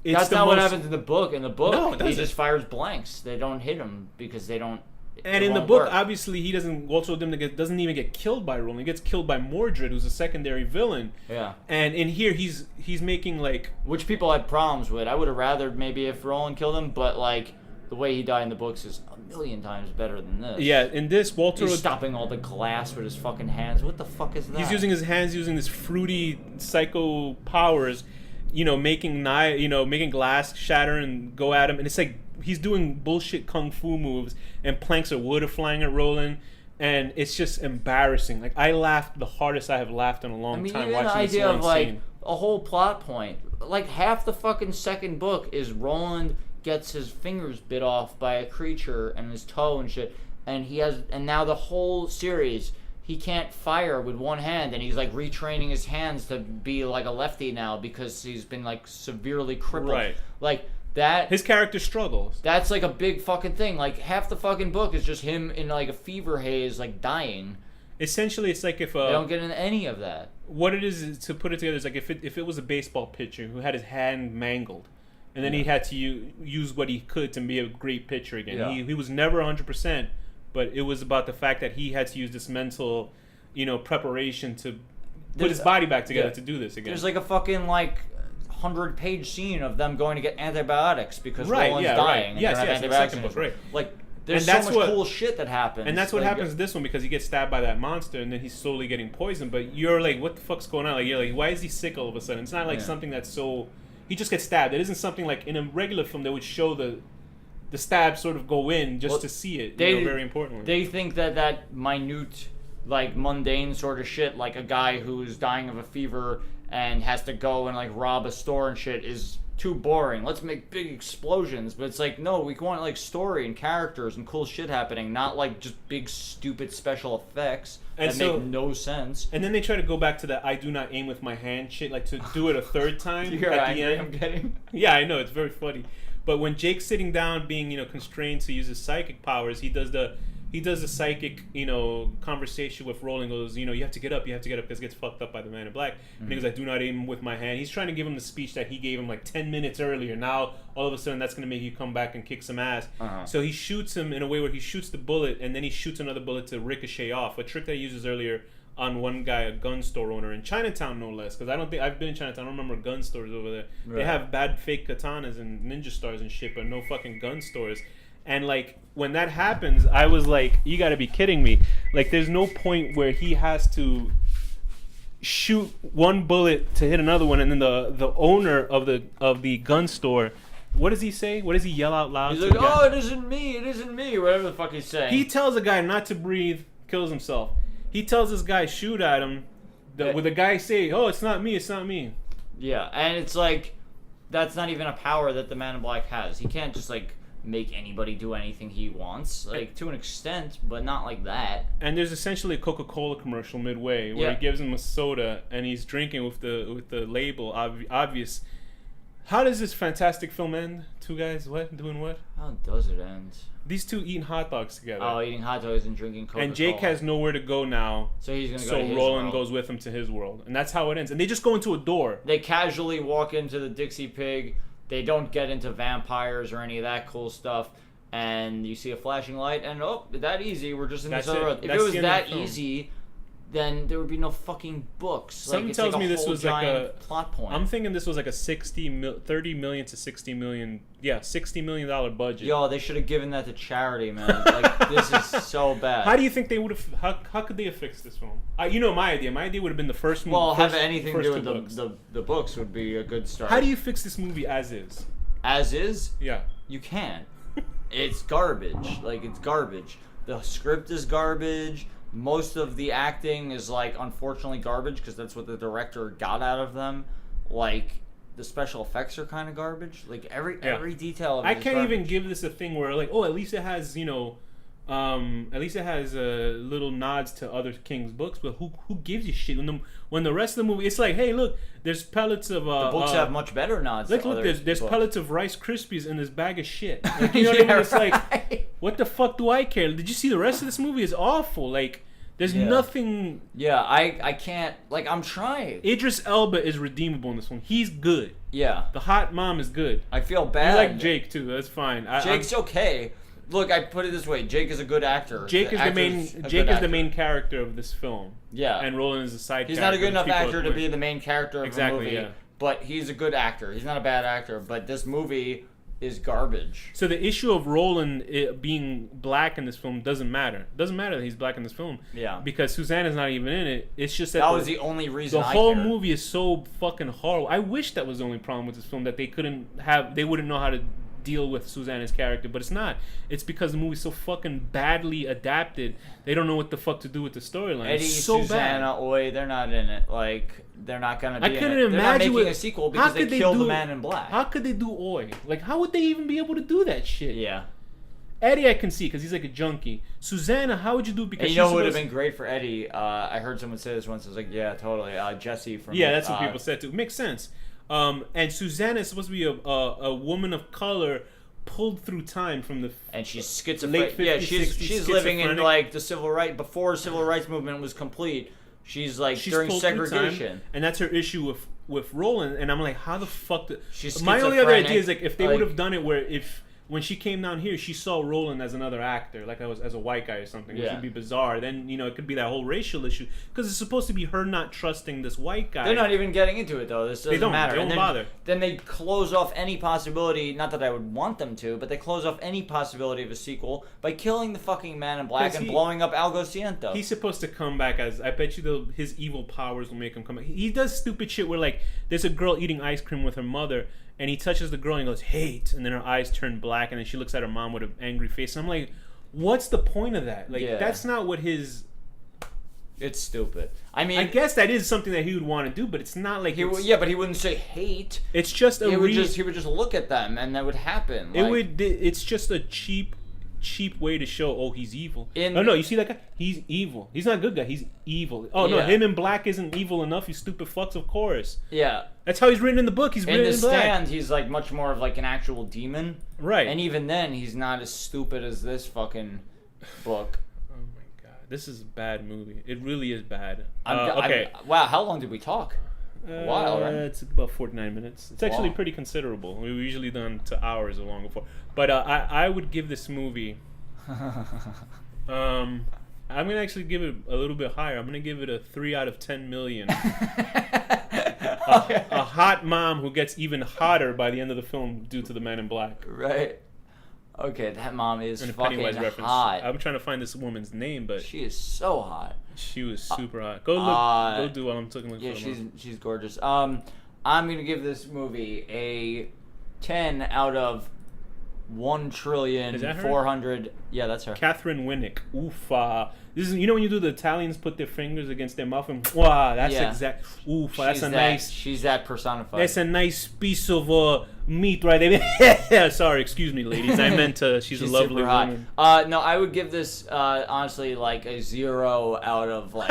That's not what happens in the book. In the book, he just fires blanks. They don't hit him because they don't. And in the book, obviously, he doesn't. Walter O'Dim doesn't even get killed by Roland. He gets killed by Mordred, who's a secondary villain. Yeah. And in here, he's making like. Which people had problems with. I would have rather maybe if Roland killed him, but like the way he died in the books is a million times better than this. Yeah, in this, He's stopping all the glass with his fucking hands. What the fuck is that? He's using his hands, using his fruity psycho powers, making glass shatter and go at him. And it's like he's doing bullshit kung fu moves, and planks of wood are flying at Roland. And it's just embarrassing. Like, I laughed the hardest I have laughed in a long time watching this one scene. A whole plot point. Like, half the fucking second book is Roland gets his fingers bit off by a creature and his toe and shit, and now the whole series he can't fire with one hand, and he's like retraining his hands to be like a lefty now because he's been like severely crippled. Right. Like that. His character struggles. That's like a big fucking thing. Like half the fucking book is just him in like a fever haze, like dying. Essentially, it's like if they don't get into any of that. What it is to put it together is like if it was a baseball pitcher who had his hand mangled. And then he had to use what he could to be a great pitcher again. Yeah. He was never 100%, but it was about the fact that he had to use this mental, preparation to put his body back together to do this again. There's like a fucking 100-page scene of them going to get antibiotics because Roland's dying. Right. Yes, the second book, right. Like There's so much cool shit that happens. And that's what happens in this one, because he gets stabbed by that monster and then he's slowly getting poisoned. But you're like, what the fuck's going on? Like, you're like, why is he sick all of a sudden? It's not like something that's so... He just gets stabbed. It isn't something like in a regular film they would show the stab sort of go in just to see it. Very importantly. They think that minute, like, mundane sort of shit, like a guy who's dying of a fever and has to go and, like, rob a store and shit is too boring. Let's make big explosions. But it's like, no, we want, like, story and characters and cool shit happening, not, like, just big, stupid special effects that make no sense. And then they try to go back to that I do not aim with my hand shit, like, to do it a third time at the end. I'm getting? Yeah, I know. It's very funny. But when Jake's sitting down being, constrained to use his psychic powers, he does the psychic, conversation with Roland. Goes, you have to get up, because he gets fucked up by the Man in Black. And he goes, I do not aim with my hand. He's trying to give him the speech that he gave him like 10 minutes earlier. Now, all of a sudden, that's going to make you come back and kick some ass. So he shoots him in a way where he shoots the bullet, and then he shoots another bullet to ricochet off. A trick that he uses earlier on one guy, a gun store owner in Chinatown, no less. Because I don't think I've been in Chinatown. I don't remember gun stores over there. Right. They have bad fake katanas and ninja stars and shit, but no fucking gun stores. And, like, when that happens, I was like, you gotta be kidding me. Like, there's no point where he has to shoot one bullet to hit another one, and then the owner of the gun store, what does he say? What does he yell out loud? He's like, oh, it isn't me, whatever the fuck he's saying. He tells a guy not to breathe, kills himself. He tells this guy, shoot at him, with the guy say, oh, it's not me. Yeah, and it's like, that's not even a power that the Man in Black has. He can't just, like, make anybody do anything he wants, like, to an extent, but not like that. And there's essentially a Coca-Cola commercial midway where he gives him a soda and he's drinking with the label obvious. How does this fantastic film end? Two guys doing what? How does it end? These two eating hot dogs together. Oh, eating hot dogs and drinking Coca-Cola. And Jake has nowhere to go now. So he's gonna go to his Roland world. goes with him to his world, and that's how it ends. And they just go into a door. They casually walk into the Dixie Pig. They don't get into vampires or any of that cool stuff. And you see a flashing light, and that easy. We're just in this other world. If it was that easy, then there would be no fucking books. Something tells me this was like a plot point. I'm thinking this was like a $30 million to $60 million. Yeah, $60 million budget. Yo, they should have given that to charity, man. Like, this is so bad. How do you think they would have? How could they have fixed this film? My idea. My idea would have been the first movie. Well, have anything to do with the books would be a good start. How do you fix this movie as is? As is? Yeah. You can't. It's garbage. Like, it's garbage. The script is garbage. Most of the acting is, like, unfortunately garbage because that's what the director got out of them. Like, the special effects are kind of garbage. Like, every detail of it I is can't garbage. even give this a thing where, like, at least it has, little nods to other King's books, but who gives you shit when the rest of the movie, it's like, hey, look, there's pellets of the books have much better nods. Look, there's pellets of Rice Krispies in this bag of shit. Like, you know what I mean? It's like, what the fuck do I care? Did you see the rest of this movie? Is awful. Like, there's nothing. Yeah, I can't. Like, I'm trying. Idris Elba is redeemable in this one. He's good. Yeah. The hot mom is good. I feel bad. You like Jake too. That's fine. Jake's okay. Look, I put it this way: Jake is a good actor. Jake is the main character of this film. Yeah, and Roland is a side. He's character. Not a good enough actor to be the main character of the movie. Yeah. But he's a good actor. He's not a bad actor. But this movie is garbage. So the issue of Roland being black in this film doesn't matter. It doesn't matter that he's black in this film. Yeah. Because Susanna's not even in it. It's just that was the only reason. The whole movie is so fucking horrible. I wish that was the only problem with this film, that they wouldn't know how to deal with Susanna's character, but it's not. It's because the movie's so fucking badly adapted. They don't know what the fuck to do with the storyline. Eddie, it's so Susanna, bad. They're not in it. Like, they're not gonna be. I couldn't in it. imagine they're not making a sequel because they killed the Man in Black. How could they do Oi? Like, how would they even be able to do that shit? Yeah. Eddie, I can see because he's like a junkie. Susanna, how would you do? Because and you know who would have been great for Eddie? I heard someone say this once. I was like, yeah, totally. Jesse from. Yeah, that's what people said too. Makes sense. And Susanna is supposed to be a woman of color, pulled through time from the and she's schizophrenic. Yeah, she's living in like the before civil rights movement was complete. She's during segregation, and that's her issue with Roland. And I'm like, how the fuck? She's my only other idea is like if they would have done it where if when she came down here, she saw Roland as another actor, like as a white guy or something, which would be bizarre. Then it could be that whole racial issue because it's supposed to be her not trusting this white guy. They're not even getting into it though. This doesn't matter. They don't bother. Then they close off any possibility. Not that I would want them to, but they close off any possibility of a sequel by killing the fucking Man in Black and blowing up Algo Ciento. He's supposed to come back as, I bet you his evil powers will make him come back. He does stupid shit where like there's a girl eating ice cream with her mother. And he touches the girl and goes, hate. And then her eyes turn black. And then she looks at her mom with an angry face. And I'm like, what's the point of that? Like, that's not what his... It's stupid. I mean... I guess that is something that he would want to do, but it's not like... but he wouldn't say hate. It's just He would just look at them and that would happen. It's just a cheap way to show, he's evil. No, you see that guy? He's evil. He's not a good guy. He's evil. No, him in black isn't evil enough. You stupid fucks, of course. Yeah. That's how he's written in the book. He's written in black. In The Stand, he's like much more of like an actual demon. Right. And even then, he's not as stupid as this fucking book. Oh my god. This is a bad movie. It really is bad. Okay. Wow, how long did we talk? A while, right? It's about 49 minutes. It's actually pretty considerable. We were usually done to hours or long before. But I would give this movie... I'm going to actually give it a little bit higher. I'm going to give it a 3 out of 10 million. A hot mom who gets even hotter by the end of the film due to the Man in Black. Right. Okay, that mom is and fucking hot. I'm trying to find this woman's name, but... She is so hot. She was super hot. Go look. Go do while I'm looking for she's gorgeous. I'm going to give this movie a 10 out of 1,400,000,000. Yeah, that's her. Catherine Winnick. Oofa. This is, when you do the Italians put their fingers against their mouth and wow, that's exact. Oofa. That's nice. She's that personified. That's a nice piece of meat right there. Sorry, excuse me, ladies. I meant she's a lovely woman. No, I would give this honestly like a 0 out of like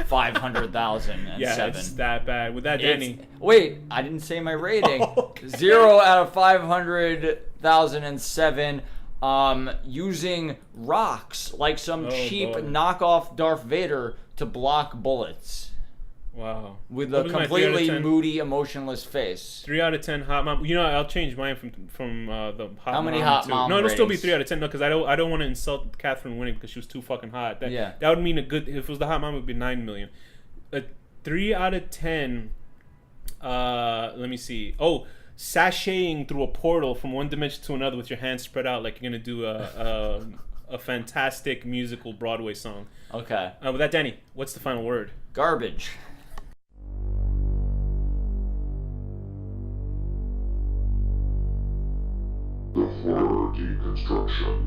500,000. Yeah, it's that bad. With that, Danny. Wait, I didn't say my rating. 0 out of 500,007. Using rocks like some cheap knockoff Darth Vader to block bullets. Wow. With a completely moody, emotionless face. 3 out of 10 hot mom. I'll change mine from the hot mom. How many hot mom? No, it'll still be 3 out of 10. No, because I don't want to insult Catherine Winnick because she was too fucking hot. That would mean a good. If it was the hot mom, it would be 9 million. 3 out of 10. Let me see. Sashaying through a portal from one dimension to another with your hands spread out like you're gonna do a fantastic musical Broadway song. Okay. With that, Danny, what's the final word? Garbage. The horror deconstruction.